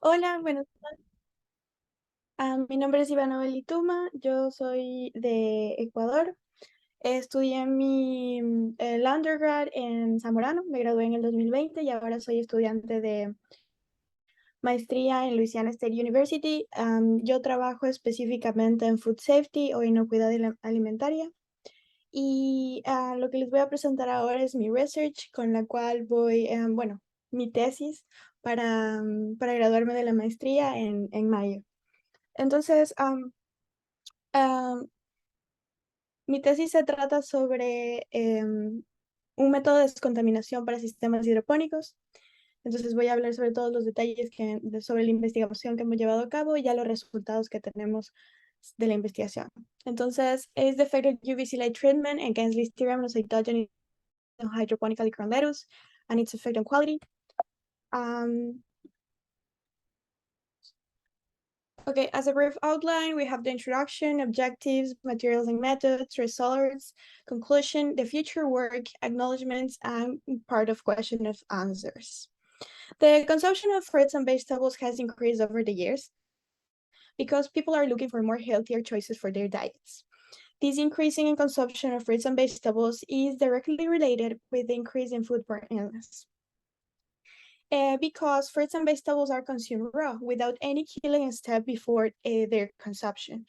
Hola, bueno, mi nombre es Ivana Belituma, yo soy de Ecuador. Estudié el undergrad en Zamorano, me gradué en el 2020 y ahora soy estudiante de maestría en Louisiana State University. Yo trabajo específicamente en food safety o inocuidad alimentaria y lo que les voy a presentar ahora es mi research con la cual bueno, mi tesis para graduarme de la maestría en mayo. Entonces, am, mi tesis se trata sobre un método de descontaminación para sistemas hidropónicos. Entonces voy a hablar sobre todos los detalles sobre la investigación que hemos llevado a cabo y ya los resultados que tenemos de la investigación. Entonces, es the effect of UVC light treatment against Listeria monocytogenes in hydroponically grown lettuce and its effect on quality. Um, Okay, as a brief outline, we have the introduction, objectives, materials and methods, results, conclusion, the future work, acknowledgements, and part of question of answers. The consumption of fruits and vegetables has increased over the years because people are looking for more healthier choices for their diets. This increasing in consumption of fruits and vegetables is directly related with the increase in foodborne illness. Because fruits and vegetables are consumed raw without any killing step before their consumption.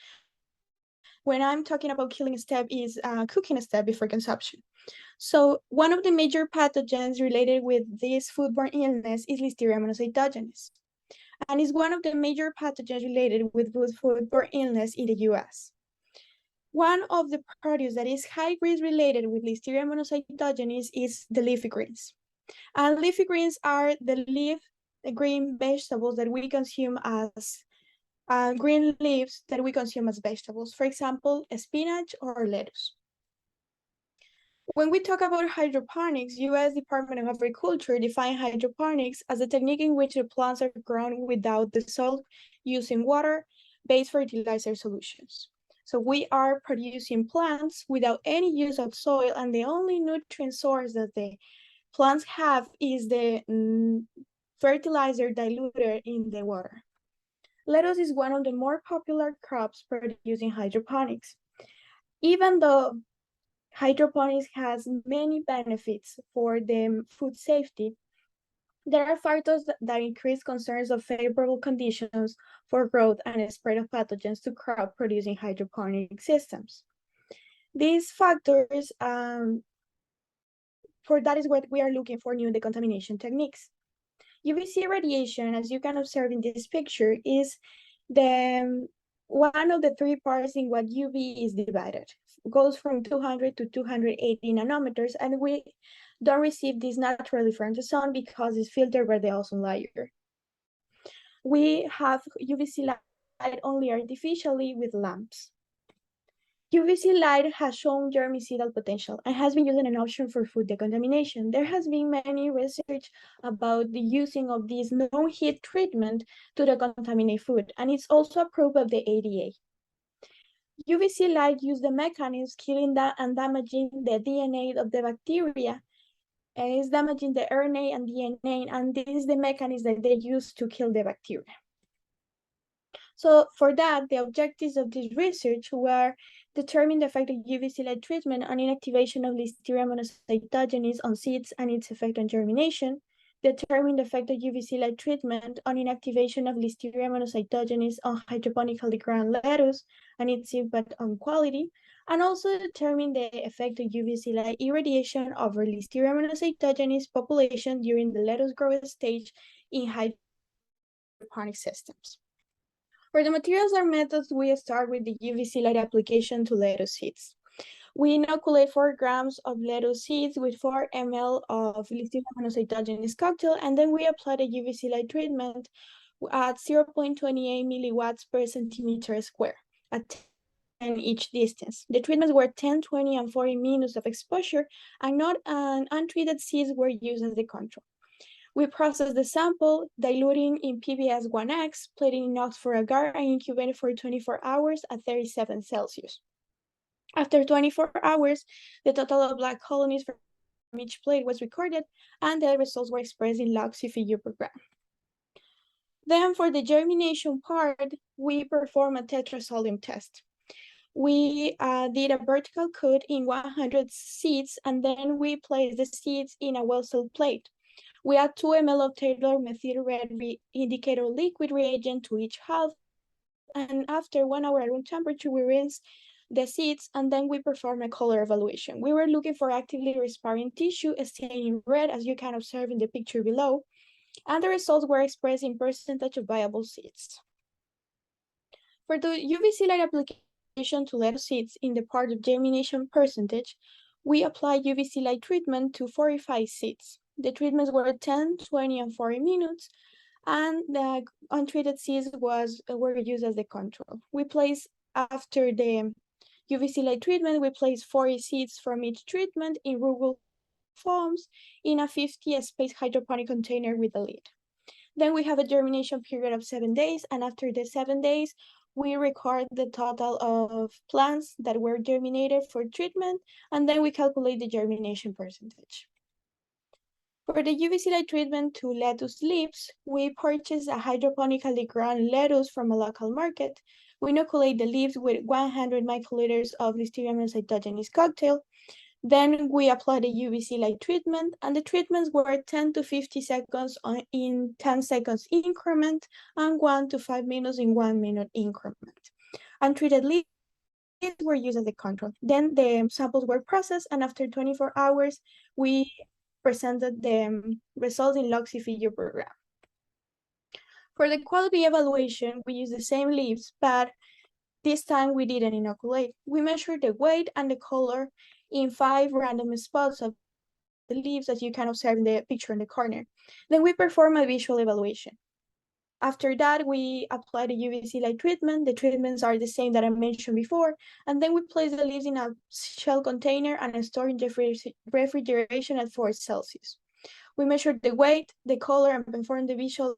When I'm talking about killing step is cooking step before consumption. So one of the major pathogens related with this foodborne illness is Listeria monocytogenes, and is one of the major pathogens related with foodborne illness in the US. One of the produce that is high risk related with Listeria monocytogenes is the leafy greens. And leafy greens are the green vegetables that we consume as green leaves that we consume as vegetables, for example, spinach or lettuce. When we talk about hydroponics, U.S. Department of Agriculture defines hydroponics as a technique in which the plants are grown without the soil, using water-based fertilizer solutions. So we are producing plants without any use of soil, and the only nutrient source that the plants have is the fertilizer diluted in the water. Lettuce is one of the more popular crops producing hydroponics. Even though hydroponics has many benefits for the food safety, there are factors that increase concerns of favorable conditions for growth and spread of pathogens to crop producing hydroponic systems. These factors, for that is what we are looking for new decontamination techniques. UVC radiation, as you can observe in this picture, is one of the three parts in what UV is divided. It goes from 200 to 280 nanometers, and we don't receive this naturally from the sun because it's filtered by the ozone layer. We have UVC light only artificially with lamps. UVC light has shown germicidal potential and has been used as an option for food decontamination. There has been many research about the using of this no-heat treatment to decontaminate food, and it's also approved by the ADA. UVC light uses the mechanism killing and damaging the DNA of the bacteria, and is damaging the RNA and DNA, and this is the mechanism that they use to kill the bacteria. So for that, the objectives of this research were determine the effect of UVC light treatment on inactivation of Listeria monocytogenes on seeds and its effect on germination, determine the effect of UVC light treatment on inactivation of Listeria monocytogenes on hydroponically grown lettuce and its impact on quality, and also determine the effect of UVC light irradiation over Listeria monocytogenes population during the lettuce growth stage in hydroponic systems. For the materials or methods, we start with the UVC light application to lettuce seeds. We inoculate 4 grams of lettuce seeds with 4 ml of Listeria monocytogenes cocktail, and then we apply the UVC light treatment at 0.28 milliwatts per centimeter square at 10 each distance. The treatments were 10, 20, and 40 minutes of exposure, and not untreated seeds were used as the control. We process the sample, diluting in PBS 1X, plating in inox for agar, and incubated for 24 hours at 37 Celsius. After 24 hours, the total of black colonies from each plate was recorded, and the results were expressed in log C figure per gram. Then for the germination part, we perform a tetrasolium test. We did a vertical cut in 100 seeds, and then we placed the seeds in a well-sealed plate. We add 2 ml of Taylor methyl red indicator liquid reagent to each half, and after 1 hour at room temperature, we rinse the seeds, and then we perform a color evaluation. We were looking for actively respiring tissue staining red, as you can observe in the picture below, and the results were expressed in percentage of viable seeds. For the UVC light application to lettuce seeds in the part of germination percentage, we applied UVC light treatment to 45 seeds. The treatments were 10, 20, and 40 minutes, and the untreated seeds were used as the control. We placed, after the UVC light treatment, we placed 40 seeds from each treatment in rugul forms in a 50 space hydroponic container with a lid. Then we have a germination period of 7 days, and after the 7 days, we record the total of plants that were germinated for treatment, and then we calculate the germination percentage. For the UVC light treatment to lettuce leaves, we purchase a hydroponically grown lettuce from a local market. We inoculate the leaves with 100 microliters of Listeria monocytogenes cocktail. Then we apply the UVC light treatment, and the treatments were 10 to 50 seconds in 10 seconds increment and 1 to 5 minutes in 1 minute increment. Untreated leaves were used as the control. Then the samples were processed, and after 24 hours, we presented the results in log CFU per gram. For the quality evaluation, we used the same leaves, but this time we didn't inoculate. We measured the weight and the color in 5 random spots of the leaves, as you can observe in the picture in the corner. Then we perform a visual evaluation. After that, we apply the UVC light treatment. The treatments are the same that I mentioned before, and then we place the leaves in a shell container and store in refrigeration at 4 Celsius. We measured the weight, the color, and performed the visual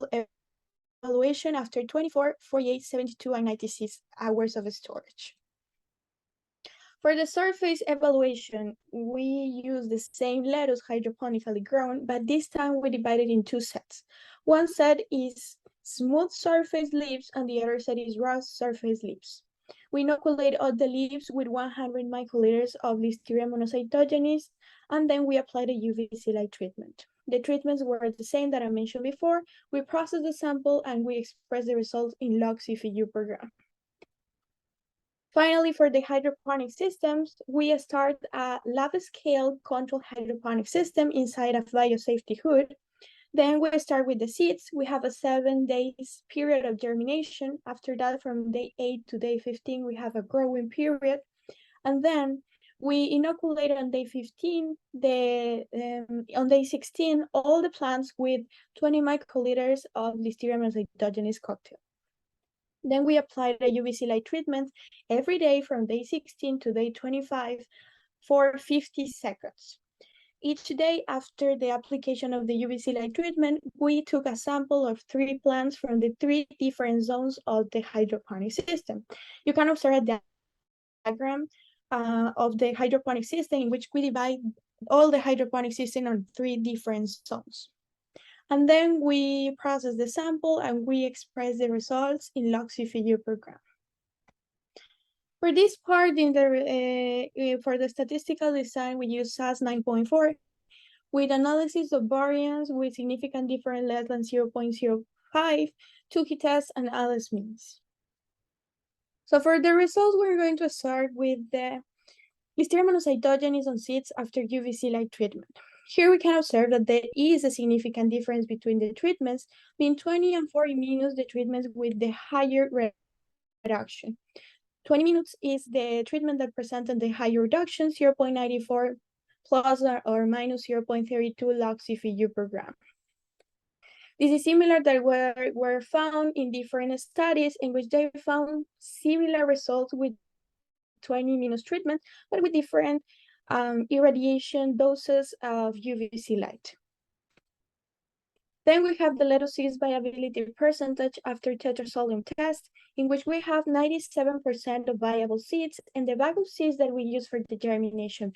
evaluation after 24, 48, 72, and 96 hours of storage. For the surface evaluation, we use the same lettuce hydroponically grown, but this time we divide it in 2 sets. One set is smooth surface leaves and the other set is rough surface leaves. We inoculate all the leaves with 100 microliters of Listeria monocytogenes, and then we apply the UVC light treatment. The treatments were the same that I mentioned before. We process the sample and we express the results in log CFU per gram. Finally, for the hydroponic systems, we start a lab-scale controlled hydroponic system inside a biosafety hood. Then we start with the seeds. We have a 7 days period of germination. After that, from day 8 to day 15, we have a growing period. And then we inoculate on day 15, on day 16, all the plants with 20 microliters of Listeria monocytogenes cocktail. Then we apply the UVC light treatment every day from day 16 to day 25 for 50 seconds. Each day after the application of the UVC light treatment, we took a sample of 3 plants from the 3 different zones of the hydroponic system. You can observe a diagram of the hydroponic system in which we divide all the hydroponic system on 3 different zones. And then we process the sample and we express the results in log CFU per gram. For this part, for the statistical design, we use SAS 9.4 with analysis of variance with significant difference less than 0.05, Tukey test, and Alice means. So for the results, we're going to start with the Listeria monocytogenes on seeds after UVC light treatment. Here we can observe that there is a significant difference between the treatments, being 20 and 40 minutes the treatments with the higher reduction. 20 minutes is the treatment that presented the higher reduction, 0.94 plus or minus 0.32 log CFU per gram. This is similar that were found in different studies in which they found similar results with 20 minutes treatment, but with different irradiation doses of UVC light. Then we have the lettuce seeds viability percentage after tetrasolium test, in which we have 97% of viable seeds and the bag of seeds that we use for the germination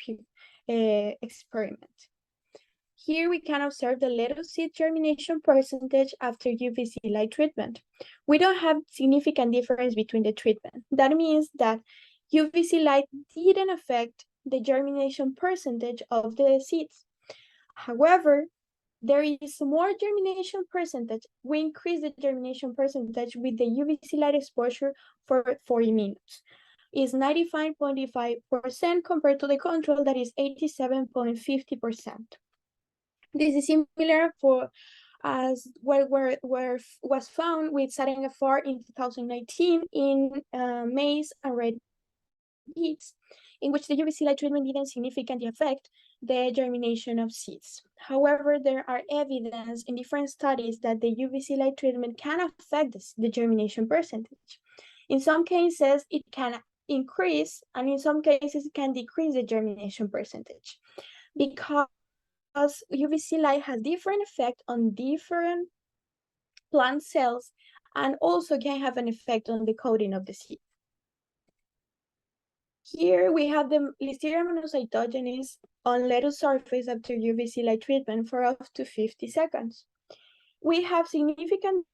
experiment. Here we can observe the lettuce seed germination percentage after UVC light treatment. We don't have significant difference between the treatment. That means that UVC light didn't affect the germination percentage of the seeds. However, there is more germination percentage. We increase the germination percentage with the UVC light exposure for 40 minutes. Is 95.5% compared to the control that is 87.50%. This is similar for as where was found with Sarenga-4 in 2019 in maize and red beets, in which the UVC light treatment didn't significantly affect the germination of seeds. However, there are evidence in different studies that the UVC light treatment can affect the germination percentage. In some cases, it can increase, and in some cases, it can decrease the germination percentage because UVC light has different effect on different plant cells and also can have an effect on the coating of the seed. Here we have the Listeria monocytogenes on lettuce surface after UVC light treatment for up to 50 seconds. We have significant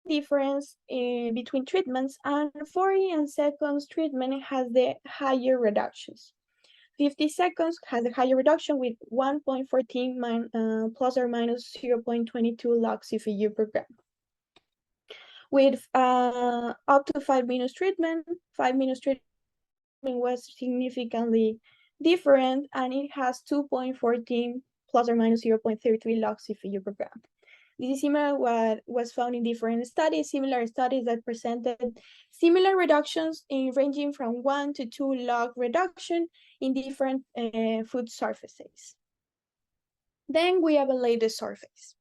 difference between treatments, and 40 and seconds treatment has the higher reductions. 50 seconds has a higher reduction with 1.14 plus or minus 0.22 log CPU per gram. With up to 5 minutes treatment, 5 minutes treatment was significantly different, and it has 2.14 plus or minus 0.33 log CPU per gram. This is similar to what was found in different studies, similar studies that presented similar reductions in ranging from 1 to 2 log reduction in different food surfaces. Then we evaluate the surface.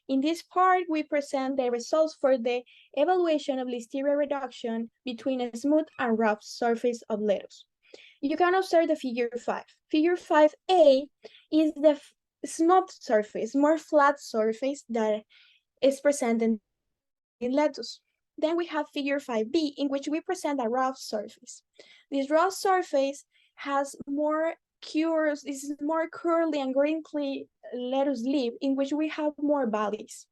In this part, we present the results for the evaluation of Listeria reduction between a smooth and rough surface of lettuce. You can observe the figure 5. Figure 5A is the smooth surface, more flat surface that is presented in lettuce. Then we have figure 5B, in which we present a rough surface. This rough surface has more cures, this is more curly and wrinkly lettuce leaf, in which we have more valleys.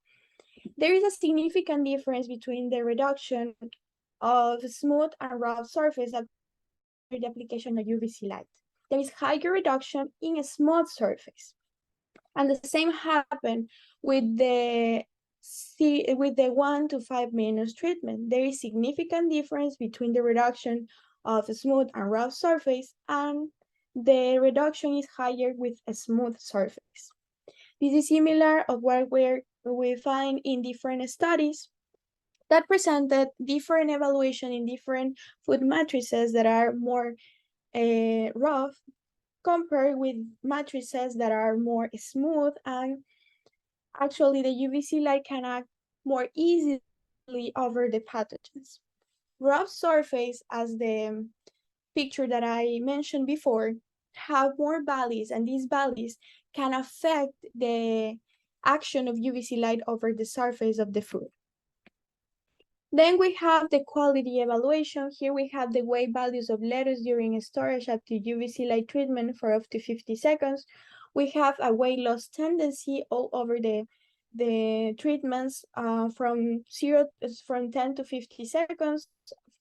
There is a significant difference between the reduction of smooth and rough surface after the application of UVC light. There is higher reduction in a smooth surface. And the same happened with the 1 to 5 minutes treatment. There is significant difference between the reduction of a smooth and rough surface, and the reduction is higher with a smooth surface. This is similar of what we find in different studies that presented different evaluation in different food matrices that are more rough compared with matrices that are more smooth, and actually the UVC light can act more easily over the pathogens. Rough surface, as the picture that I mentioned before, have more valleys, and these valleys can affect the action of UVC light over the surface of the food. Then we have the quality evaluation. Here we have the weight values of lettuce during storage after UVC light treatment for up to 50 seconds. We have a weight loss tendency all over the treatments from 10 to 50 seconds,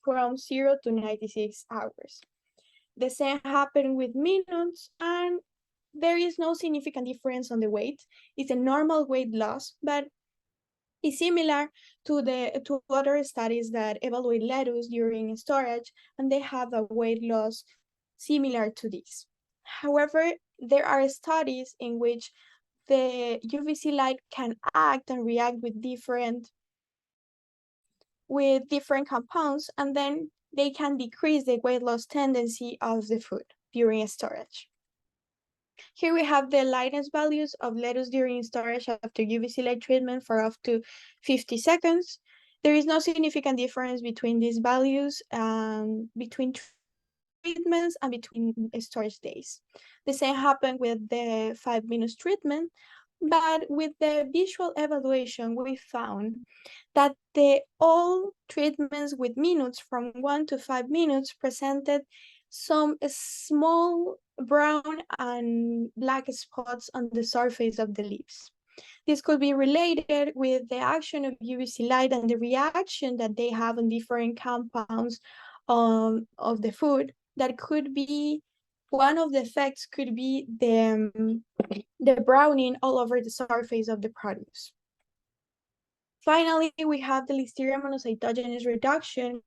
from 0 to 96 hours. The same happened with minutes, and there is no significant difference on the weight. It's a normal weight loss, but is similar to other studies that evaluate lettuce during storage, and they have a weight loss similar to this. However, there are studies in which the UVC light can act and react with different compounds, and then they can decrease the weight loss tendency of the food during storage. Here we have the lightness values of lettuce during storage after UVC light treatment for up to 50 seconds. There is no significant difference between these values between treatments and between storage days. The same happened with the 5 minutes treatment, but with the visual evaluation, we found that all treatments with minutes from 1 to 5 minutes presented some small brown and black spots on the surface of the leaves. This could be related with the action of UVC light and the reaction that they have on different compounds of the food. That could be one of the effects could be the browning all over the surface of the produce. Finally, we have the Listeria monocytogenes reduction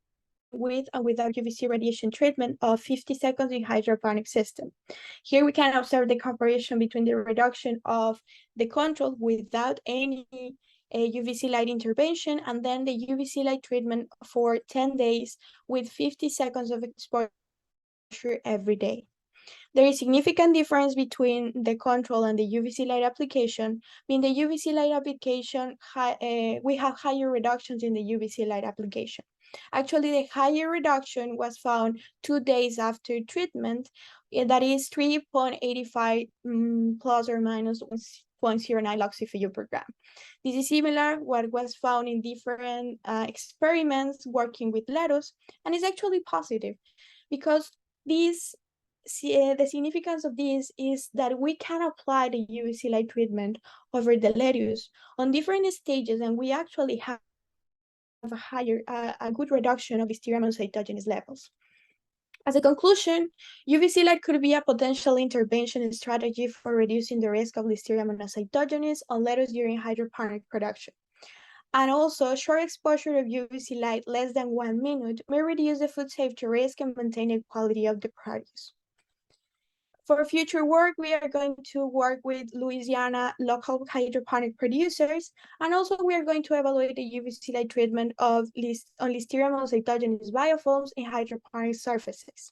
with and without UVC radiation treatment of 50 seconds in hydroponic system. Here we can observe the comparison between the reduction of the control without any UVC light intervention and then the UVC light treatment for 10 days with 50 seconds of exposure every day. There is significant difference between the control and the UVC light application. In the UVC light application, we have higher reductions in the UVC light application. Actually, the higher reduction was found 2 days after treatment, that is 3.85 plus or minus 0.09 loxy per gram. This is similar what was found in different experiments working with lettuce, and is actually positive because these the significance of this is that we can apply the UVC light treatment over the lettuce on different stages, and we actually have a good reduction of Listeria monocytogenes levels. As a conclusion, UVC light could be a potential intervention strategy for reducing the risk of Listeria monocytogenes on lettuce during hydroponic production. And also, short exposure of UVC light less than 1 minute may reduce the food safety risk and maintain the quality of the produce. For future work, we are going to work with Louisiana local hydroponic producers, and also we are going to evaluate the UVC light treatment of Listeria monocytogenes biofilms in hydroponic surfaces.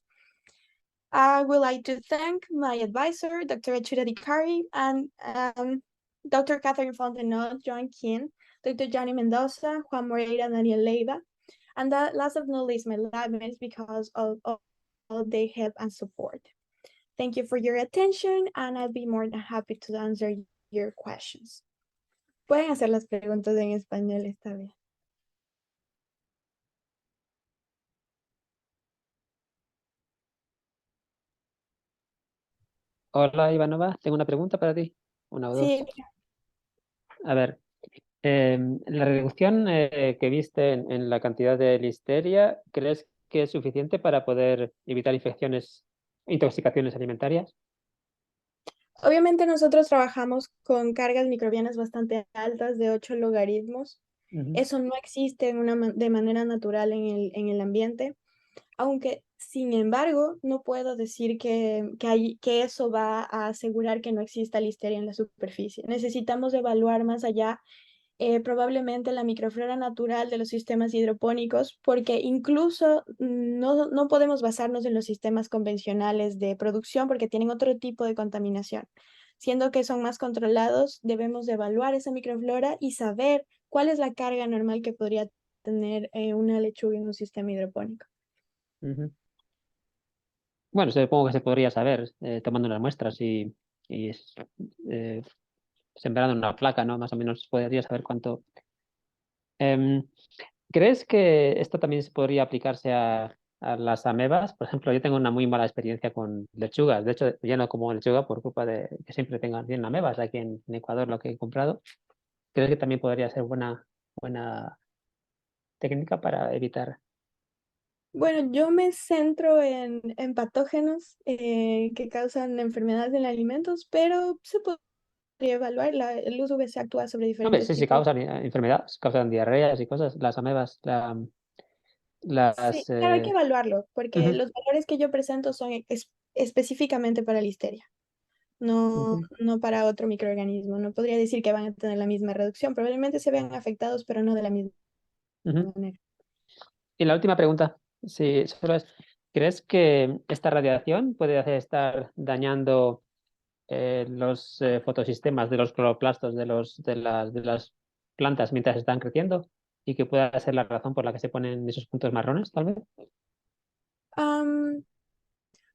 I would like to thank my advisor, Dr. Achura Dikari, and Dr. Catherine Fontenot, John Kien, Dr. Johnny Mendoza, Juan Moreira, Daniel Leiva, and last but not least, my lab mates because of all their help and support. Thank you for your attention, and I'll be more than happy to answer your questions. Pueden hacer las preguntas en español, está bien. Hola Ivanova, tengo una pregunta para ti. Una o dos. Sí, A ver, la reducción que viste en la cantidad de listeria, ¿crees que es suficiente para poder evitar infecciones, intoxicaciones alimentarias? obviamente nosotros trabajamos con cargas microbianas bastante altas de 8 logaritmos. Eso no existe de manera natural en el ambiente, aunque sin embargo no puedo decir que eso va a asegurar que no exista listeria en la superficie. Necesitamos evaluar más allá probablemente la microflora natural de los sistemas hidropónicos, porque incluso no podemos basarnos en los sistemas convencionales de producción porque tienen otro tipo de contaminación. Siendo que son más controlados, debemos de evaluar esa microflora y saber cuál es la carga normal que podría tener una lechuga en un sistema hidropónico. Bueno, supongo que se podría saber tomando unas muestras y eh, sembrando una placa, ¿no? Más o menos podría saber cuánto. Em, ¿Crees que esto también se podría aplicarse a las amebas? Por ejemplo, yo tengo una muy mala experiencia con lechugas. De hecho, ya no como lechuga por culpa de que siempre tienen amebas aquí en Ecuador lo que he comprado. ¿Crees que también podría ser buena técnica para evitar? Bueno, yo me centro en patógenos que causan enfermedades en alimentos, pero se podría evaluar. El uso que se actúa sobre Hombre, diferentes sí, sí, tipos. causan enfermedades, causan diarreas y cosas. Las amebas, Sí, las... claro, hay que evaluarlo, porque Ujú, los valores que yo presento son específicamente para listeria, ujú, no para otro microorganismo. No podría decir que van a tener la misma reducción. Probablemente se vean afectados, pero no de la misma ujú. manera. Y la última pregunta, si solo es, ¿crees que esta radiación puede estar dañando los fotosistemas de los cloroplastos de las plantas mientras están creciendo y que pueda ser la razón por la que se ponen esos puntos marrones, tal vez? Am,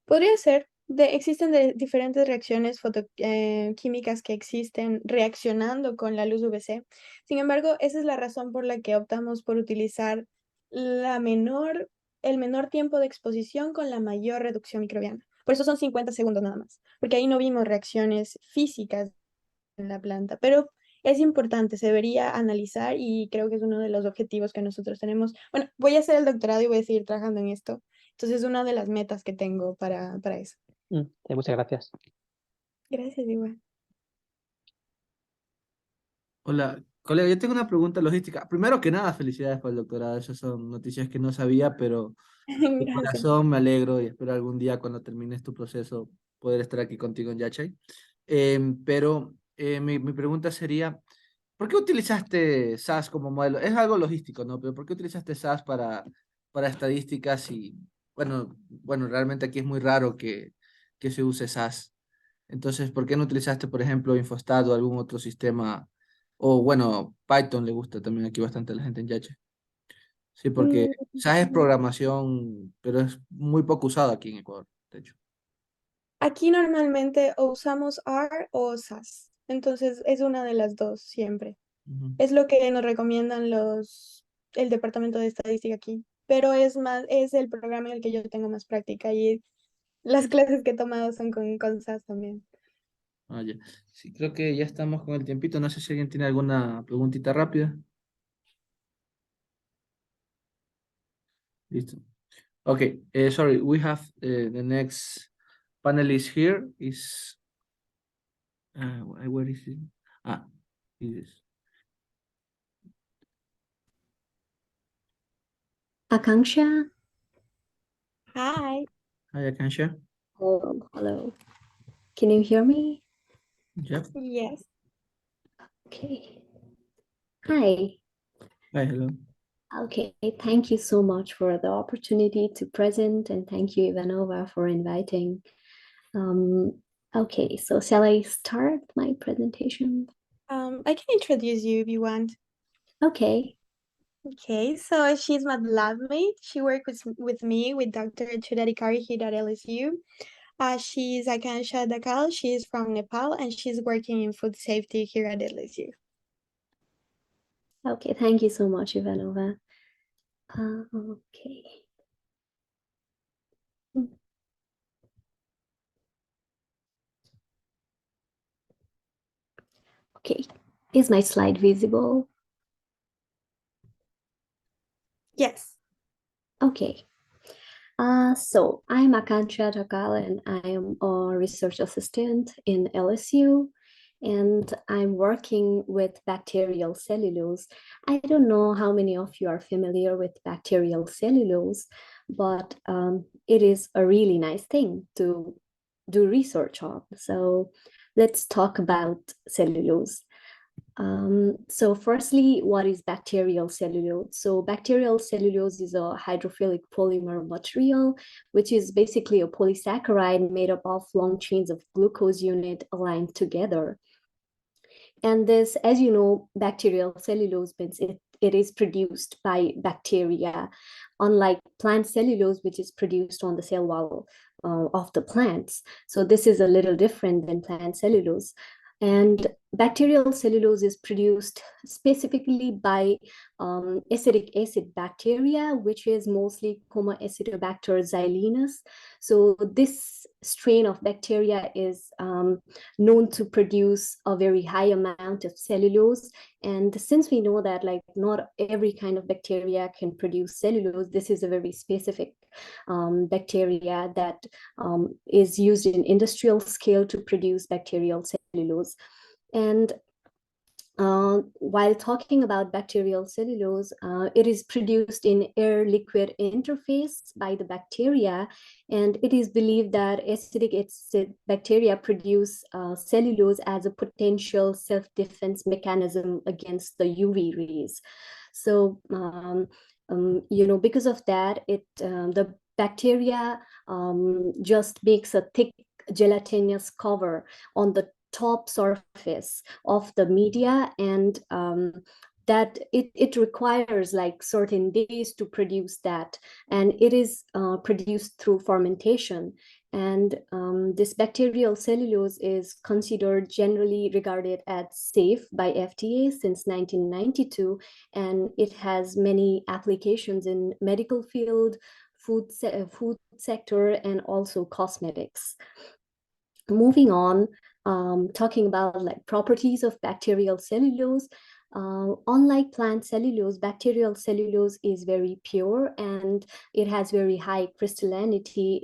Podría ser. Existen diferentes reacciones químicas que existen reaccionando con la luz UVC. Sin embargo, esa es la razón por la que optamos por utilizar el menor tiempo de exposición con la mayor reducción microbiana. Por eso son 50 segundos nada más, porque ahí no vimos reacciones físicas en la planta, pero es importante, se debería analizar y creo que es uno de los objetivos que nosotros tenemos. Bueno, voy a hacer el doctorado y voy a seguir trabajando en esto. Entonces es una de las metas que tengo para eso. Muchas gracias. Gracias, igual. Hola, colega, yo tengo una pregunta logística. Primero que nada, felicidades por el doctorado. Esas son noticias que no sabía, pero de Gracias. corazón me alegro y espero algún día cuando termines tu proceso poder estar aquí contigo en Yachay. Mi pregunta sería, ¿por qué utilizaste SAS como modelo? Es algo logístico, ¿no? Pero ¿por qué utilizaste SAS para estadísticas? Y bueno, realmente aquí es muy raro que se use SAS. Entonces, ¿por qué no utilizaste, por ejemplo, Infostat o algún otro sistema? O bueno, Python le gusta también aquí bastante a la gente en Yache. Sí, porque Mm, SAS es programación, pero es muy poco usado aquí en Ecuador, de hecho. Aquí normalmente o usamos R o SAS, entonces es una de las dos siempre. Ujú. Es lo que nos recomiendan el departamento de estadística aquí, pero es el programa en el que yo tengo más práctica y las clases que he tomado son con SAS también. Ah, ya. Sí, creo que ya estamos con el tiempito. No sé si alguien tiene alguna preguntita rápida. Listo. Okay, sorry, we have the next panelist here is where is it? Ah, it is. Akanksha, Hi. Hi, Akansha. hello. Can you hear me? Yep. Yes. Okay. Hi. Hi, hello. Okay, thank you so much for the opportunity to present, and thank you, Ivanova, for inviting. Okay, so shall I start my presentation? I can introduce you if you want. Okay. Okay, so she's my lab mate. She worked with me with Dr. Chudadikari here at LSU. She's Akansha Dakal. She's from Nepal and she's working in food safety here at LSU. Okay, thank you so much, Ivanova. Okay. Okay, is my slide visible? Yes. Okay. So I'm Akanksha Takal and I am a research assistant in LSU and I'm working with bacterial cellulose. I don't know how many of you are familiar with bacterial cellulose, but it is a really nice thing to do research on. So let's talk about cellulose. So firstly, what is bacterial cellulose? So bacterial cellulose is a hydrophilic polymer material, which is basically a polysaccharide made up of long chains of glucose unit aligned together. And this, as you know, bacterial cellulose means it is produced by bacteria, unlike plant cellulose, which is produced on the cell wall of the plants. So this is a little different than plant cellulose. And bacterial cellulose is produced specifically by acetic acid bacteria, which is mostly Acidobacter xylenus. So this strain of bacteria is known to produce a very high amount of cellulose. And since we know that like not every kind of bacteria can produce cellulose, this is a very specific bacteria that is used in industrial scale to produce bacterial cellulose. And while talking about bacterial cellulose, it is produced in air-liquid interface by the bacteria, and it is believed that acetic acid bacteria produce cellulose as a potential self-defense mechanism against the UV rays. So, because of that, the bacteria just makes a thick gelatinous cover on the top surface of the media, and that it requires like certain days to produce that, and it is produced through fermentation. And this bacterial cellulose is considered generally regarded as safe by FDA since 1992, and it has many applications in medical field, food sector, and also cosmetics. Moving on, talking about like properties of bacterial cellulose. Unlike plant cellulose, bacterial cellulose is very pure and it has very high crystallinity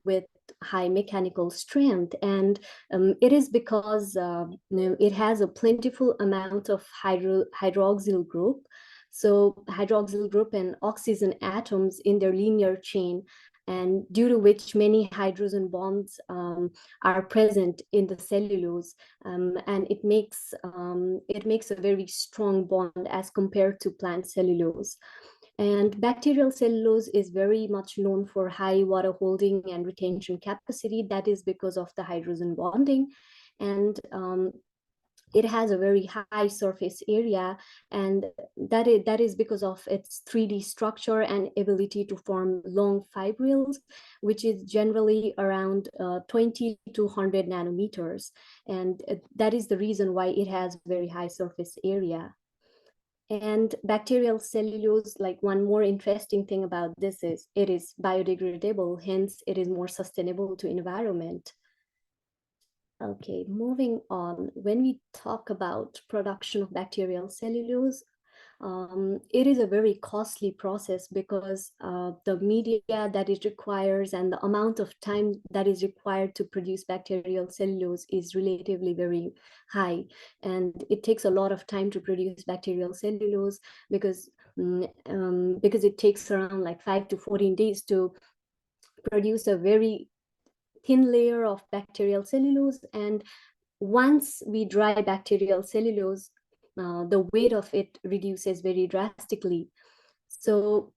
with high mechanical strength, and it is because it has a plentiful amount of hydroxyl group. So hydroxyl group and oxygen atoms in their linear chain, and due to which many hydrogen bonds are present in the cellulose, and it makes a very strong bond as compared to plant cellulose. And bacterial cellulose is very much known for high water holding and retention capacity. That is because of the hydrogen bonding, and it has a very high surface area, and that is because of its 3D structure and ability to form long fibrils, which is generally around 20 to 100 nanometers. And that is the reason why it has very high surface area. And bacterial cellulose, like one more interesting thing about this is it is biodegradable, hence it is more sustainable to environment. Okay, moving on. When we talk about production of bacterial cellulose, it is a very costly process because the media that it requires and the amount of time that is required to produce bacterial cellulose is relatively very high. And it takes a lot of time to produce bacterial cellulose because it takes around like 5 to 14 days to produce a very thin layer of bacterial cellulose. And once we dry bacterial cellulose, the weight of it reduces very drastically. So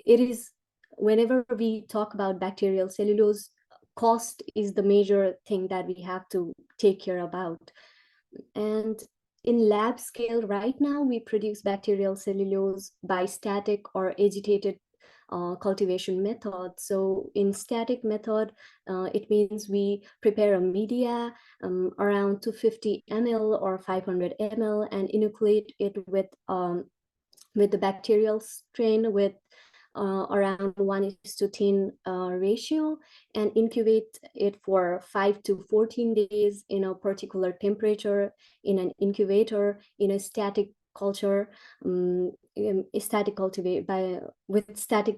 it is, whenever we talk about bacterial cellulose, cost is the major thing that we have to take care about. And in lab scale right now, we produce bacterial cellulose by static or agitated cultivation method. So in static method, it means we prepare a media around 250 ml or 500 ml and inoculate it with the bacterial strain with around 1:10 ratio, and incubate it for 5 to 14 days in a particular temperature in an incubator in a static culture, static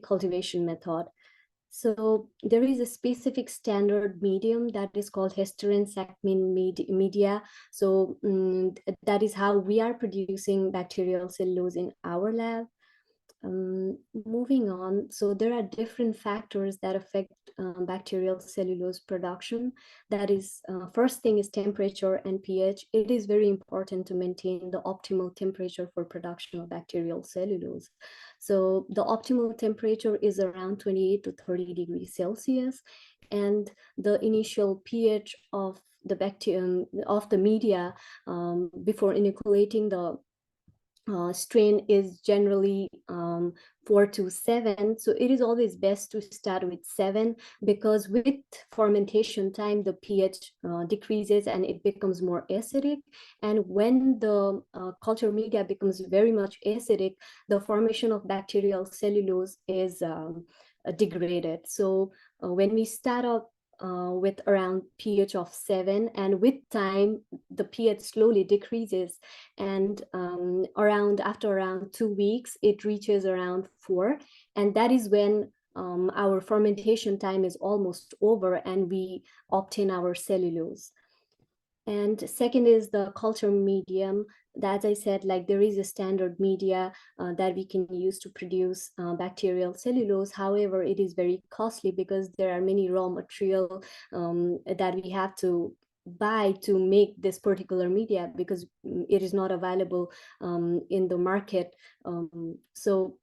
cultivation method. So there is a specific standard medium that is called Hesterin-Sackmin media. So that is how we are producing bacterial cellulose in our lab. Moving on, so there are different factors that affect bacterial cellulose production. That is, first thing is temperature and pH. It is very important to maintain the optimal temperature for production of bacterial cellulose. So the optimal temperature is around 28 to 30 degrees Celsius, and the initial pH of the bacterium of the media before inoculating the strain is generally 4 to 7. So it is always best to start with 7, because with fermentation time, the pH decreases and it becomes more acidic. And when the culture media becomes very much acidic, the formation of bacterial cellulose is degraded. So when we start up with around pH of 7, and with time the pH slowly decreases, and after around 2 weeks it reaches around 4, and that is when our fermentation time is almost over and we obtain our cellulose. And second is the culture medium. As I said, like there is a standard media that we can use to produce bacterial cellulose. However, it is very costly because there are many raw material that we have to buy to make this particular media, because it is not available in the market. So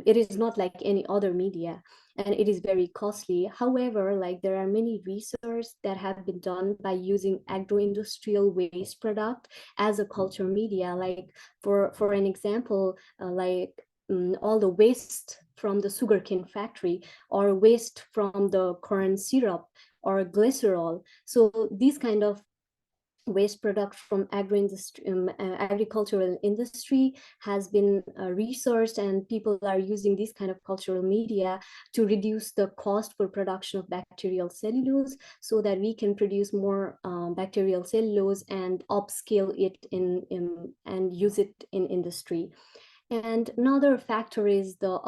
it is not like any other media, and it is very costly. However, like there are many research that have been done by using agro-industrial waste product as a culture media. Like for an example, all the waste from the sugarcane factory, or waste from the corn syrup or glycerol. So these kind of waste product from agricultural industry has been researched, and people are using this kind of cultural media to reduce the cost for production of bacterial cellulose, so that we can produce more bacterial cellulose and upscale it and use it in industry. And another factor is the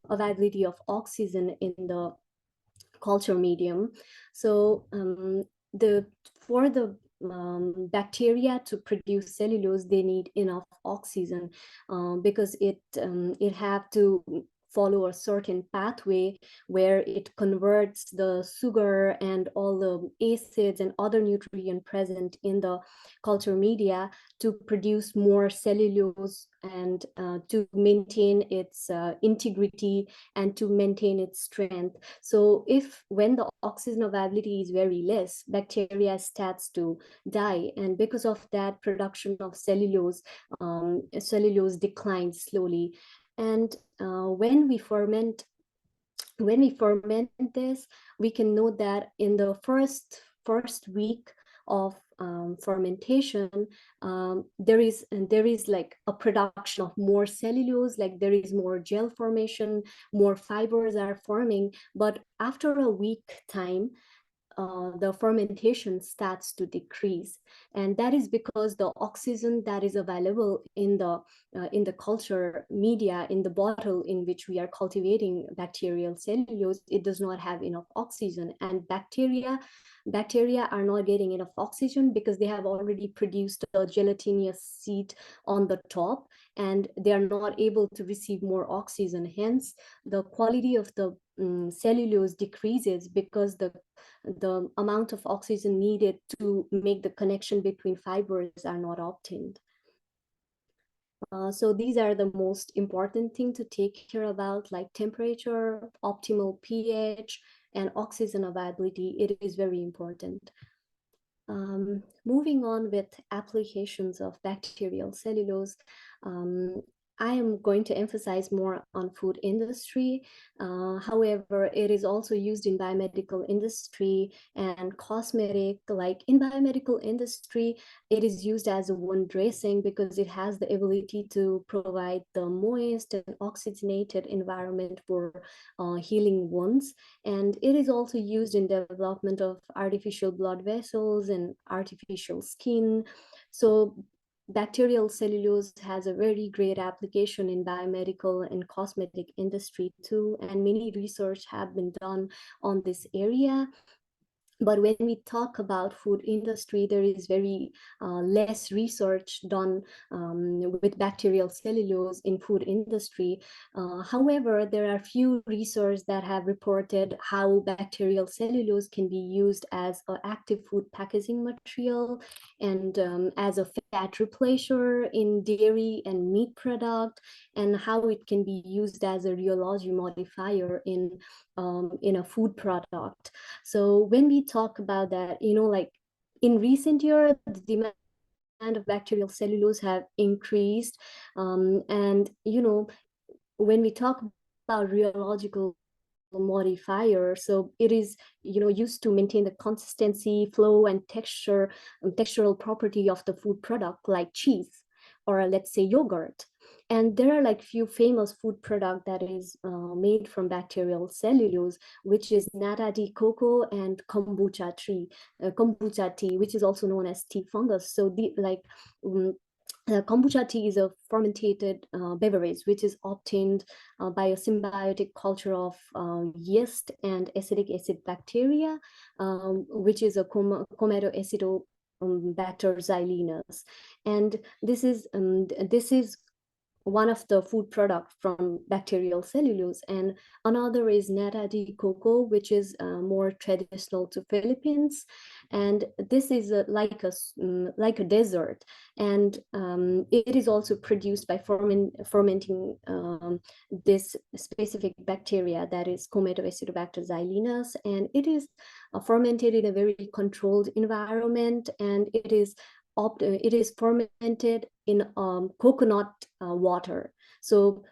availability of oxygen in the culture medium. So for the bacteria to produce cellulose, they need enough oxygen because it have to follow a certain pathway where it converts the sugar and all the acids and other nutrients present in the culture media to produce more cellulose and to maintain its integrity and to maintain its strength. So when the oxygen availability is very less, bacteria starts to die, and because of that, production of cellulose declines slowly. And when we ferment this, we can note that in the first week of fermentation, there is like a production of more cellulose, like there is more gel formation, more fibers are forming. But after a week time, the fermentation starts to decrease, and that is because the oxygen that is available in the culture media, in the bottle in which we are cultivating bacterial cellulose, it does not have enough oxygen, and bacteria are not getting enough oxygen because they have already produced a gelatinous sheet on the top, and they are not able to receive more oxygen. Hence, the quality of the cellulose decreases because the amount of oxygen needed to make the connection between fibers are not obtained. So these are the most important thing to take care about, like temperature, optimal pH, and oxygen availability. It is very important. Moving on with applications of bacterial cellulose, I am going to emphasize more on food industry. However, it is also used in biomedical industry and cosmetic. Like in biomedical industry, it is used as a wound dressing because it has the ability to provide the moist and oxygenated environment for healing wounds. And it is also used in development of artificial blood vessels and artificial skin. So bacterial cellulose has a very great application in biomedical and cosmetic industry too, and many research have been done on this area. But when we talk about food industry, there is very less research done with bacterial cellulose in food industry. However, there are few research that have reported how bacterial cellulose can be used as an active food packaging material and as a fat replacer in dairy and meat product, and how it can be used as a rheology modifier in a food product. So when we talk about that, like in recent years, the demand of bacterial cellulose have increased. And, when we talk about rheological modifier, so it is used to maintain the consistency, flow, and textural property of the food product, like cheese or let's say yogurt. And there are like few famous food product that is made from bacterial cellulose, which is nata de coco and kombucha tea, which is also known as tea fungus. So kombucha tea is a fermented beverage which is obtained by a symbiotic culture of yeast and acetic acid bacteria, which is a Comatoacidobacter xylenus. And this is one of the food product from bacterial cellulose, and another is nata de coco, which is more traditional to Philippines, and this is like a dessert, and it is also produced by fermenting this specific bacteria, that is Comatoacidobacter xylenus, and it is fermented in a very controlled environment, and it is fermented in coconut water. So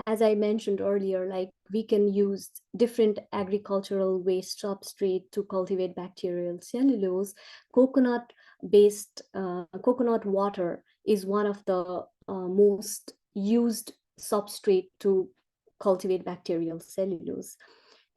as I mentioned earlier, like we can use different agricultural waste substrate to cultivate bacterial cellulose. Coconut based coconut water is one of the most used substrate to cultivate bacterial cellulose.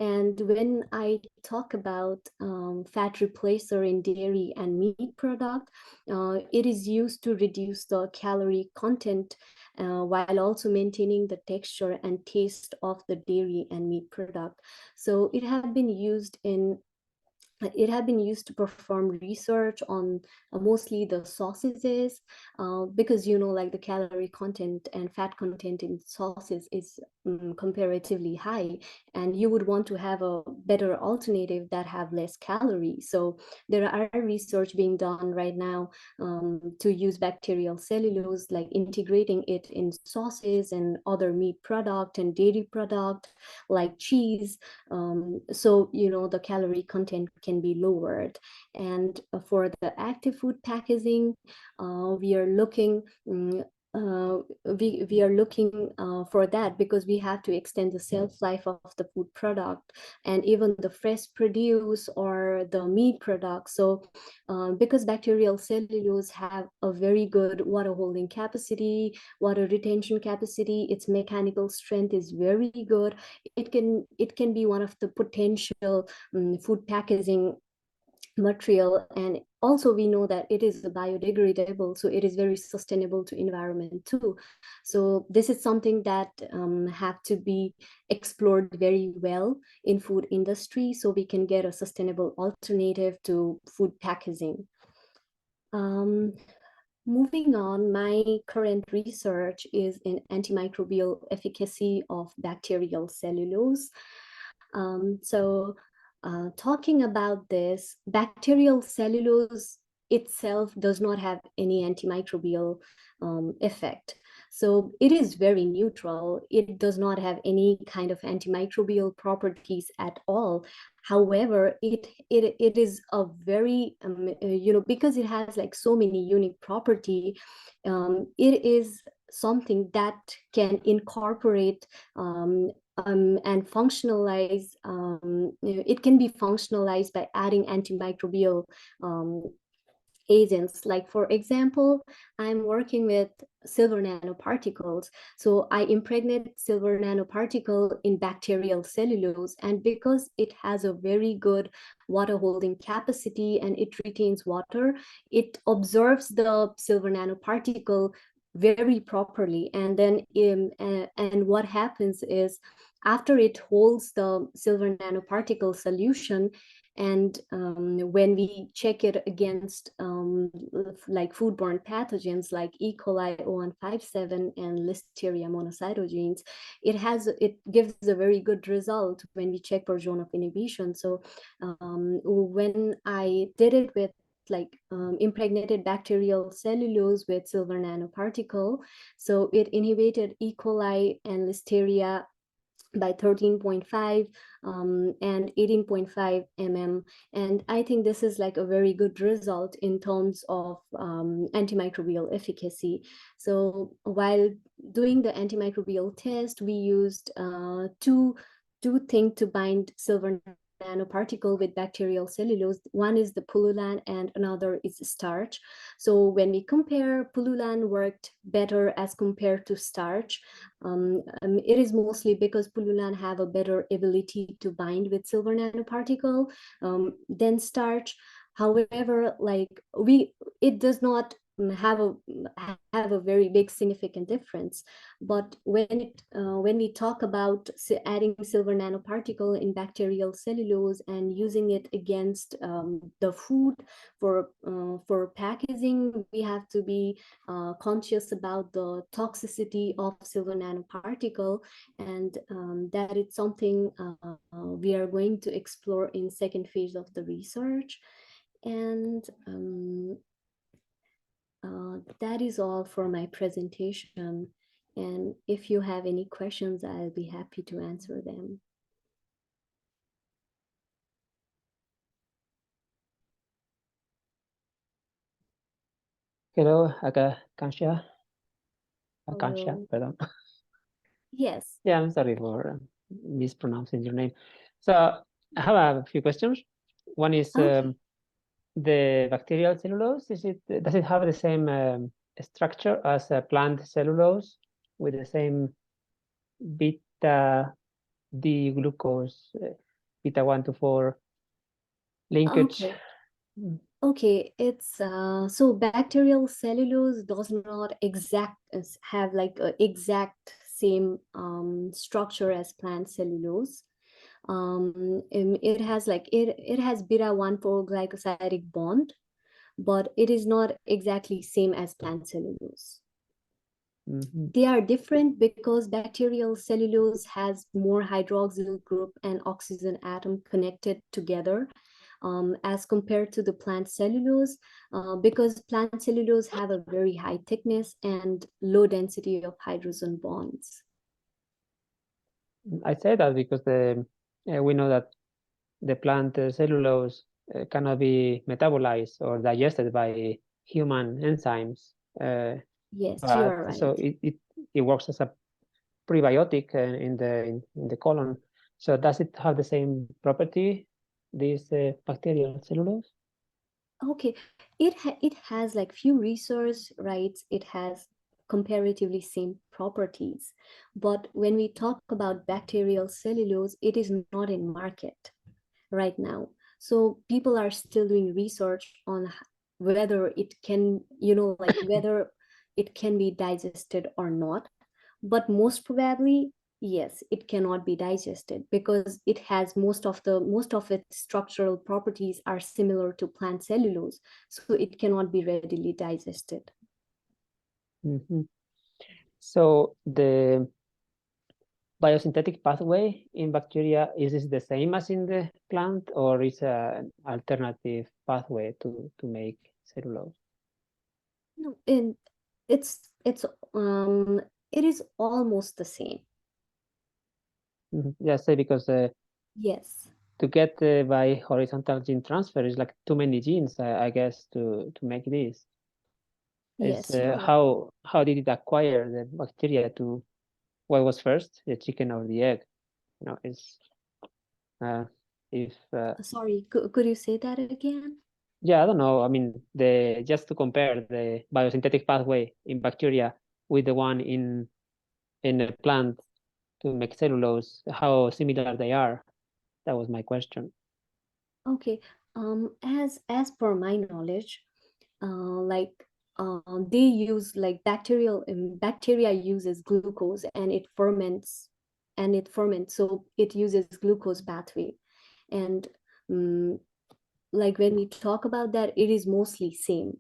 And when I talk about fat replacer in dairy and meat product, it is used to reduce the calorie content while also maintaining the texture and taste of the dairy and meat product. So it had been used to perform research on mostly the sausages, because like the calorie content and fat content in sauces is comparatively high, and you would want to have a better alternative that have less calories. So there are research being done right now to use bacterial cellulose, like integrating it in sauces and other meat product and dairy product like cheese, so the calorie content can be lowered. And for the active food packaging, we are looking we are looking for that, because we have to extend the shelf life of the food product and even the fresh produce or the meat product. So because bacterial cellulose have a very good water holding capacity, water retention capacity, its mechanical strength is very good, it can be one of the potential food packaging material. And also we know that it is biodegradable, so it is very sustainable to environment too. So this is something that have to be explored very well in food industry, so we can get a sustainable alternative to food packaging. Moving on, my current research is in antimicrobial efficacy of bacterial cellulose. Talking about this, bacterial cellulose itself does not have any antimicrobial effect. So it is very neutral. It does not have any kind of antimicrobial properties at all. However, it is a very, because it has like so many unique property, it is something that can incorporate and functionalize. It can be functionalized by adding antimicrobial agents. Like for example, I'm working with silver nanoparticles. So I impregnate silver nanoparticle in bacterial cellulose, and because it has a very good water holding capacity and it retains water, it absorbs the silver nanoparticle very properly. And then and what happens is, after it holds the silver nanoparticle solution, and when we check it against like foodborne pathogens like E. coli 0157 and Listeria monocytogenes, it gives a very good result when we check for zone of inhibition. So when I did it with impregnated bacterial cellulose with silver nanoparticle, so it inhibited E. coli and Listeria by 13.5 and 18.5 and I think this is like a very good result in terms of antimicrobial efficacy. So while doing the antimicrobial test, we used two things to bind silver nanoparticle with bacterial cellulose. One is the pullulan and another is starch. So when we compare, pullulan worked better as compared to starch. It is mostly because pullulan have a better ability to bind with silver nanoparticle than starch. However, it does not have a very big significant difference. But when we talk about adding silver nanoparticle in bacterial cellulose and using it against the food for packaging, we have to be conscious about the toxicity of silver nanoparticle, and that is something we are going to explore in second phase of the research. And that is all for my presentation. And if you have any questions, I'll be happy to answer them. Hello, Akansha. Akansha, pardon. Yes. Yeah, I'm sorry for mispronouncing your name. So I have a few questions. One is, Okay. the bacterial cellulose, does it have the same structure as a plant cellulose with the same beta D glucose, beta 1 to 4 linkage? Okay. Okay, it's so bacterial cellulose does not have like a exact same structure as plant cellulose. It has like it has beta 1,4 glycosidic bond, but it is not exactly same as plant cellulose. They are different because bacterial cellulose has more hydroxyl group and oxygen atom connected together as compared to the plant cellulose, because plant cellulose have a very high thickness and low density of hydrogen bonds. I say that because we know that the plant cellulose cannot be metabolized or digested by human enzymes. Yes, you But are right. so it works as a prebiotic in the colon. So does it have the same property, this bacterial cellulose? Okay, it has like few research, right? It has comparatively same properties, but when we talk about bacterial cellulose, it is not in market right now. So people are still doing research on whether it can, like whether it can be digested or not. But most probably, yes, it cannot be digested because it has most of its structural properties are similar to plant cellulose, so it cannot be readily digested. So the biosynthetic pathway in bacteria, is this the same as in the plant, or is an alternative pathway to make cellulose? No, and it's it is almost the same. Yeah, say because Yes. to get by horizontal gene transfer is like too many genes, I guess, to make this. Yes. How did it acquire the bacteria to what was first, the chicken or the egg? It's if Sorry, could you say that again? yeah, I don't know. I mean, just to compare the biosynthetic pathway in bacteria with the one in a plant to make cellulose, how similar they are. That was my question. Okay. As per my knowledge, like they use like bacteria uses glucose and it ferments, so it uses glucose pathway, and like when we talk about that, it is mostly same.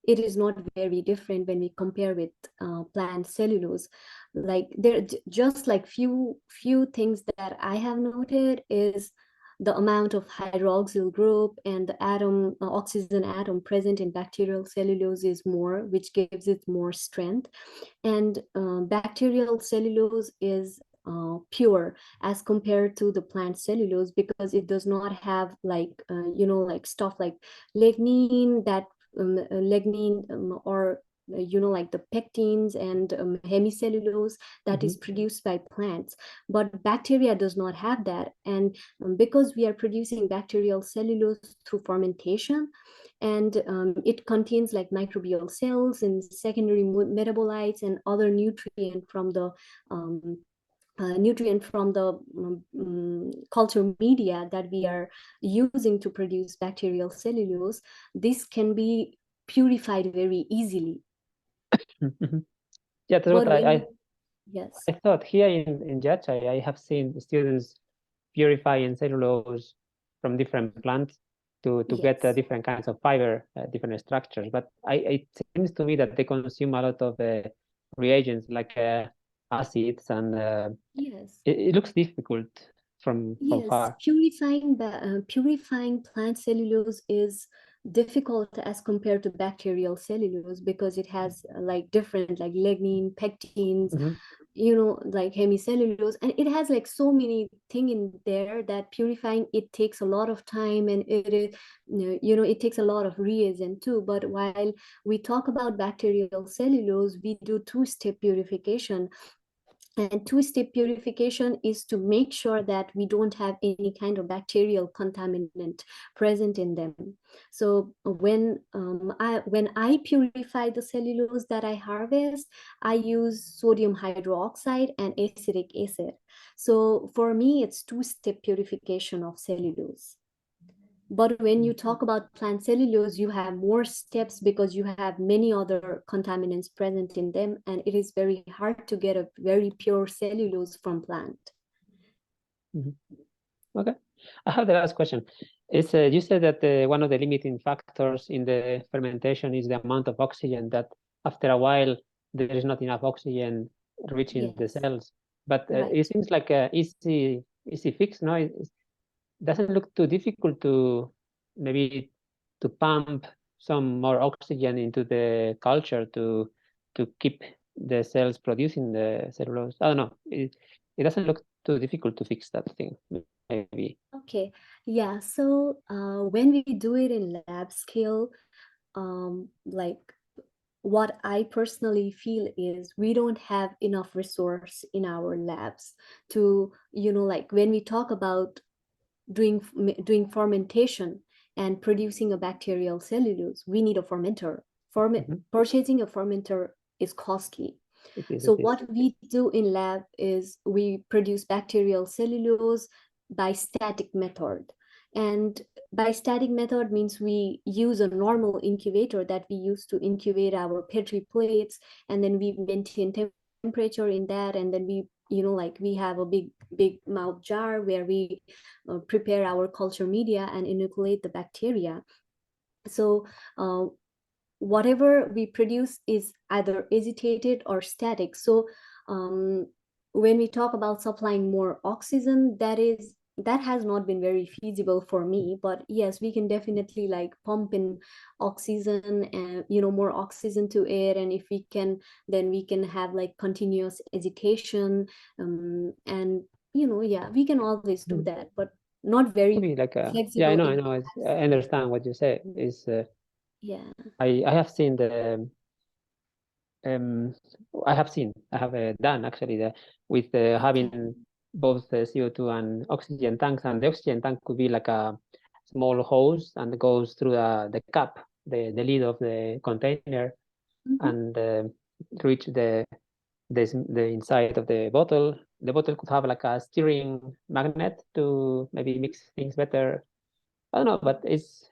It is not very different when we compare with plant cellulose. Like there just like few things that I have noted is the amount of hydroxyl group and the atom oxygen atom present in bacterial cellulose is more, which gives it more strength. And bacterial cellulose is pure as compared to the plant cellulose because it does not have like like stuff like lignin that or like the pectins and hemicellulose that is produced by plants, but bacteria does not have that. And because we are producing bacterial cellulose through fermentation, and it contains like microbial cells and secondary metabolites and other nutrient from the culture media that we are using to produce bacterial cellulose, this can be purified very easily. Yeah, that's But what I yes, thought here in Yachay. I have seen students purifying cellulose from different plants to get yes, different kinds of fiber, different structures. But it seems to me that they consume a lot of reagents like acids, and yes. it looks difficult from Yes, far. purifying plant cellulose is difficult as compared to bacterial cellulose because it has like different like lignin, pectins, like hemicellulose, and it has like so many thing in there that purifying it takes a lot of time, and it is it takes a lot of reagent too. But while we talk about bacterial cellulose, we do two-step purification. And two-step purification is to make sure that we don't have any kind of bacterial contaminant present in them. So when I purify the cellulose that I harvest, I use sodium hydroxide and acetic acid. So for me, it's two-step purification of cellulose. But when you talk about plant cellulose, you have more steps because you have many other contaminants present in them, and it is very hard to get a very pure cellulose from plant. Okay, I have the last question. It's you said that one of the limiting factors in the fermentation is the amount of oxygen, that after a while there is not enough oxygen reaching the Yes, cells. But right. it seems like a easy fix, no? It doesn't look too difficult to maybe to pump some more oxygen into the culture to keep the cells producing the cellulose. I don't know. It doesn't look too difficult to fix that thing, maybe. Okay, yeah. So when we do it in lab scale, like what I personally feel is we don't have enough resource in our labs to, like when we talk about doing fermentation and producing a bacterial cellulose, we need a fermenter. Purchasing a fermenter is costly. It is. So what we do in lab is we produce bacterial cellulose by static method. And by static method means we use a normal incubator that we use to incubate our Petri plates, and then we maintain temperature in that, and then we like we have a big mouth jar where we prepare our culture media and inoculate the bacteria. So whatever we produce is either agitated or static. So when we talk about supplying more oxygen, that has not been very feasible for me. But yes, we can definitely like pump in oxygen and more oxygen to air, and if we can, then we can have like continuous agitation, and yeah, we can always do that, but not very Maybe like flexible. I know. I understand what you say. Is Yeah. I have seen the I have done actually with having both the CO2 and oxygen tanks, and the oxygen tank could be like a small hose and goes through the cap, the lid of the container, and reach the inside of the bottle. The bottle could have like a steering magnet to maybe mix things better. I don't know, but it's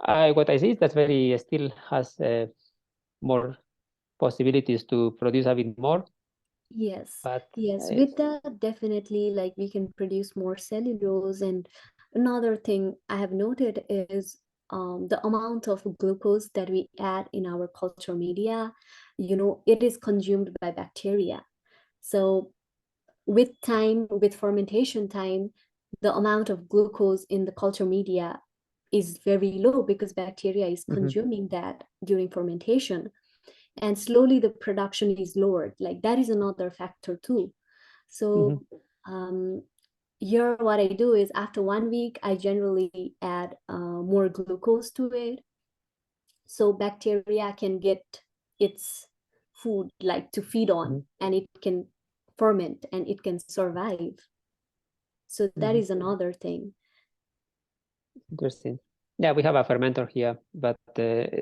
what I see is that very still has more possibilities to produce a bit more. Yes, But yes, with that, definitely like we can produce more cellulose. And another thing I have noted is the amount of glucose that we add in our culture media, it is consumed by bacteria. So with time, with fermentation time, the amount of glucose in the culture media is very low because bacteria is consuming that during fermentation, and slowly the production is lowered. Like that is another factor too. So here what I do is after 1 week I generally add more glucose to it, so bacteria can get its food like to feed on, and it can ferment and it can survive. So that is another thing. Interesting. Yeah, we have a fermenter here, but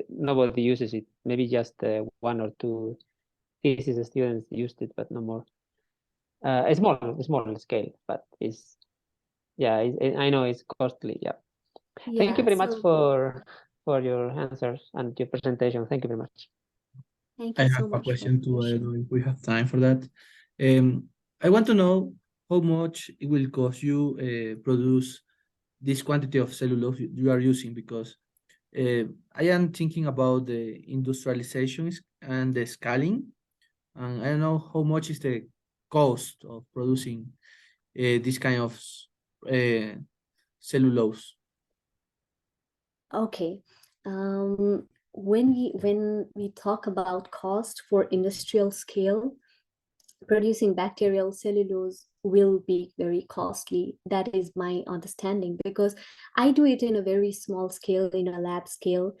nobody uses it. Maybe just one or two thesis students used it, but no more. A small scale, but it's I know it's costly. Yeah. Thank you very much for your answers and your presentation. Thank you very much. Thank I you have so a much. question too. I don't know if we have time for that. I want to know how much it will cost you produce this quantity of cellulose you are using, because I am thinking about the industrialization and the scaling, and I don't know how much is the cost of producing this kind of cellulose. Okay. When we talk about cost for industrial scale, producing bacterial cellulose will be very costly. That is my understanding, because I do it in a very small scale, in a lab scale.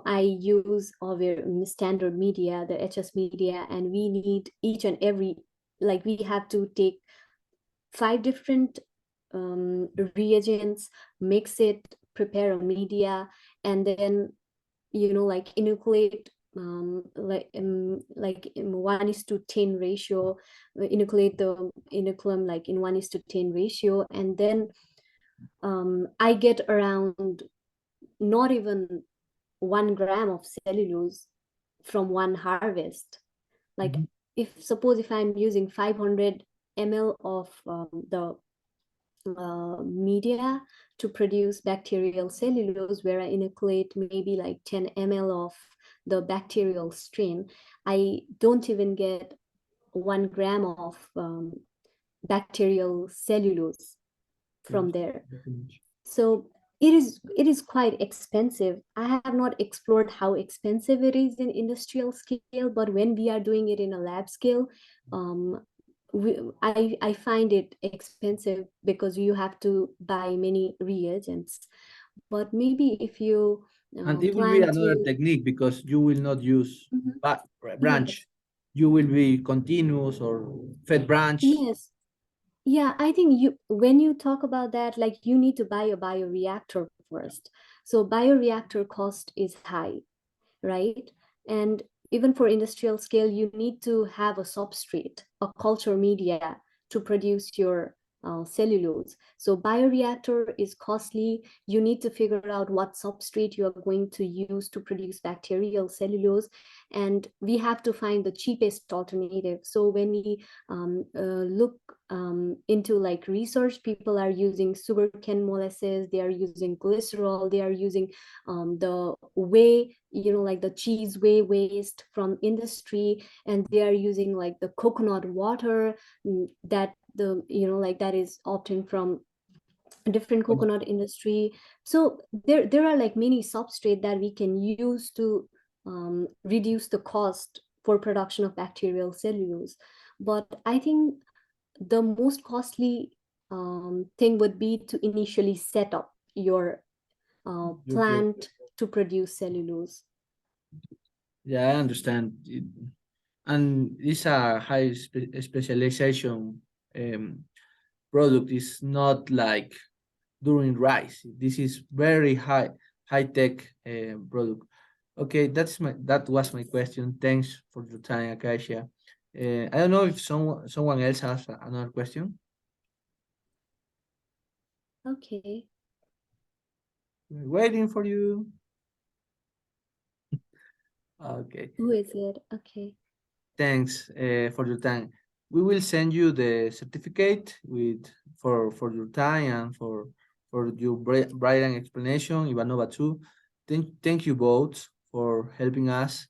I use our standard media, the HS media, and we need each and every like we have to take 5 different reagents, mix it, prepare a media, and then like inoculate like 1:10 ratio, inoculate the inoculum like in 1:10 ratio, and then I get around not even 1 gram of cellulose from one harvest. Like suppose if I'm using 500 ml of the media to produce bacterial cellulose, where I inoculate maybe like 10 ml of the bacterial strain, I don't even get 1 gram of bacterial cellulose from there. So it is quite expensive. I have not explored how expensive it is in industrial scale, but when we are doing it in a lab scale, I find it expensive because you have to buy many reagents. But maybe if you And it will be another technique because you will not use branch. Yes. You will be continuous or fed branch. Yes. Yeah, I think when you talk about that, like you need to buy a bioreactor first. So bioreactor cost is high, right? And even for industrial scale, you need to have a substrate, a culture media to produce your cellulose. So bioreactor is costly. You need to figure out what substrate you are going to use to produce bacterial cellulose. And we have to find the cheapest alternative. So when we look into like research, people are using sugarcane molasses, they are using glycerol, they are using the whey, like the cheese whey waste from industry, and they are using like the coconut water that that is obtained from a different coconut industry. So there are like many substrate that we can use to reduce the cost for production of bacterial cellulose. But I think the most costly thing would be to initially set up your plant to produce cellulose. Yeah, I understand. And it's a high specialization product. It's not like during rice. This is very high tech product. Okay, that was my question. Thanks for your time, Acacia. I don't know if someone else has another question. Okay. We're waiting for you. Okay. Who is it? Okay. Thanks for your time. We will send you the certificate for your time and for your brilliant explanation, Ivanova too. Thank you both for helping us.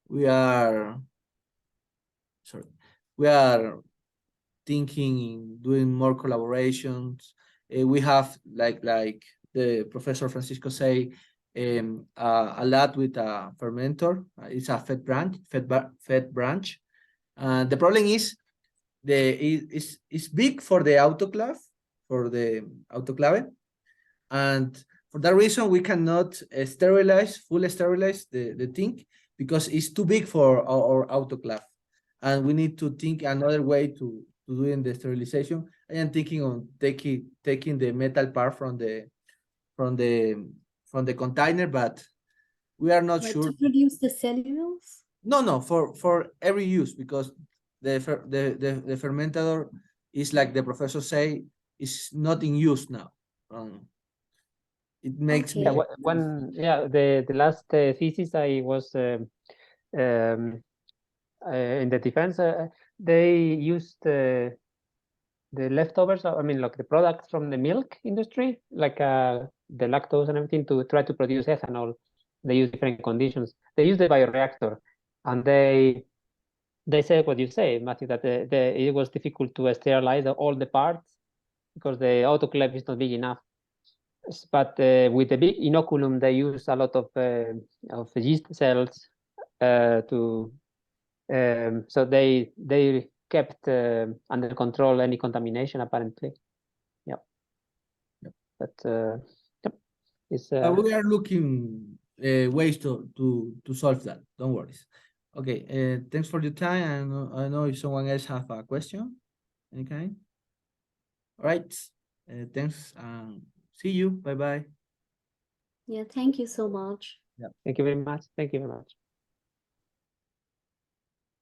We are thinking in doing more collaborations. We have like the Professor Francisco say a lot with a fermenter. It's a fed branch. The problem is it's big for the autoclave, and for that reason we cannot fully sterilize the thing because it's too big for our autoclave, and we need to think another way to doing the sterilization. I am thinking on taking the metal part from the container, but we are not sure. To produce the cellulose? No, for every use, because the fermentator is like the professor say is not in use now. It makes Okay. The last thesis I was in the defense, they used the leftovers, I mean, like the products from the milk industry, like the lactose and everything, to try to produce ethanol. They use different conditions. They use the bioreactor, and they say what you say, Matthew, that it was difficult to sterilize all the parts because the autoclave is not big enough. But with the big inoculum, they use a lot of yeast cells so they kept under control any contamination apparently. Yeah. But it's we are looking ways to solve that. Don't worry. Okay, thanks for your time. I don't know if someone else have a question, any kind. All right, thanks. See you. Bye bye. Yeah, thank you so much. Thank you very much. Thank you very much.